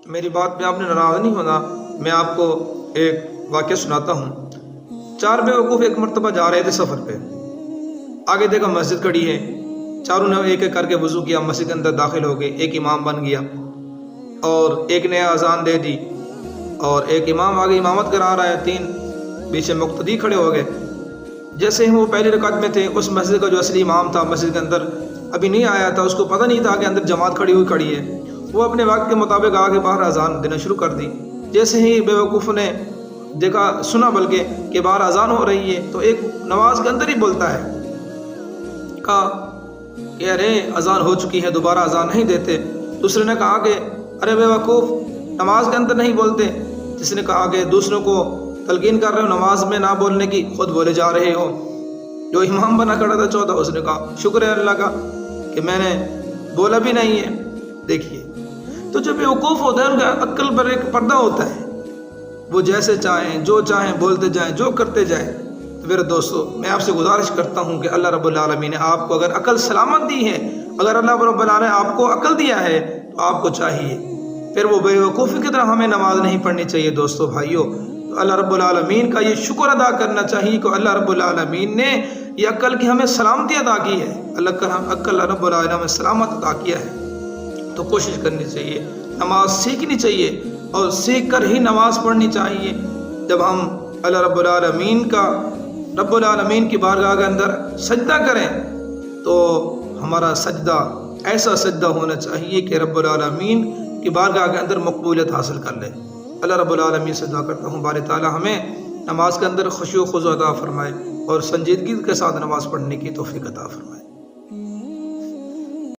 میری بات پہ آپ نے ناراض نہیں ہونا، میں آپ کو ایک واقعہ سناتا ہوں۔ 4 بیوقوف ایک مرتبہ جا رہے تھے سفر پہ، آگے دیکھا مسجد کھڑی ہے، چاروں نے ایک ایک کر کے وضو کیا، مسجد کے اندر داخل ہو گئے، ایک امام بن گیا اور ایک نے اذان دے دی اور ایک امام آگے امامت کرا رہا ہے، 3 پیچھے مقتدی کھڑے ہو گئے۔ جیسے ہی وہ پہلی رکعت میں تھے، اس مسجد کا جو اصلی امام تھا مسجد کے اندر ابھی نہیں آیا تھا، اس کو پتہ نہیں تھا کہ اندر جماعت کھڑی ہے، وہ اپنے وقت کے مطابق آگے باہر اذان دینا شروع کر دی۔ جیسے ہی بیوقوف نے دیکھا، سنا بلکہ کہ باہر اذان ہو رہی ہے، تو ایک نماز کے اندر ہی بولتا ہے، کہا کہ ارے اذان ہو چکی ہے، دوبارہ اذان نہیں دیتے۔ دوسرے نے کہا کہ ارے بیوقوف، نماز کے اندر نہیں بولتے۔ جس نے کہا کہ دوسروں کو تلقین کر رہے ہو نماز میں نہ بولنے کی، خود بولے جا رہے ہو۔ جو امام بنا کھڑا تھا چوتھا، اس نے کہا شکر ہے اللہ کا کہ میں نے بولا بھی نہیں ہے۔ دیکھیے، تو جو بیوقوف ہوتا ہے ان کا عقل پر ایک پردہ ہوتا ہے، وہ جیسے چاہیں جو چاہیں بولتے جائیں، جو کرتے جائیں۔ تو میرے دوستو، میں آپ سے گزارش کرتا ہوں کہ اللہ رب العالمین نے آپ کو اگر عقل سلامت دی ہے، اگر اللہ رب العالمین نے آپ کو عقل دیا ہے، تو آپ کو چاہیے پھر وہ بیوقوفی کی طرح ہمیں نماز نہیں پڑھنی چاہیے۔ دوستو بھائیو، تو اللہ رب العالمین کا یہ شکر ادا کرنا چاہیے کہ اللہ رب العالمین نے یہ عقل کی ہمیں سلامتی عطا کی ہے، عقل رب العالمین نے ہمیں سلامت عطا کیا ہے۔ تو کوشش کرنی چاہیے، نماز سیکھنی چاہیے اور سیکھ کر ہی نماز پڑھنی چاہیے۔ جب ہم اللہ رب العالمین کی بارگاہ کے اندر سجدہ کریں تو ہمارا سجدہ ایسا سجدہ ہونا چاہیے کہ رب العالمین کی بارگاہ کے اندر مقبولیت حاصل کر لے۔ اللہ رب العالمین سے دعا کرتا ہوں باری تعالی ہمیں نماز کے اندر خشوع و خضوع عطا فرمائے اور سنجیدگی کے ساتھ نماز پڑھنے کی توفیق عطا فرمائے۔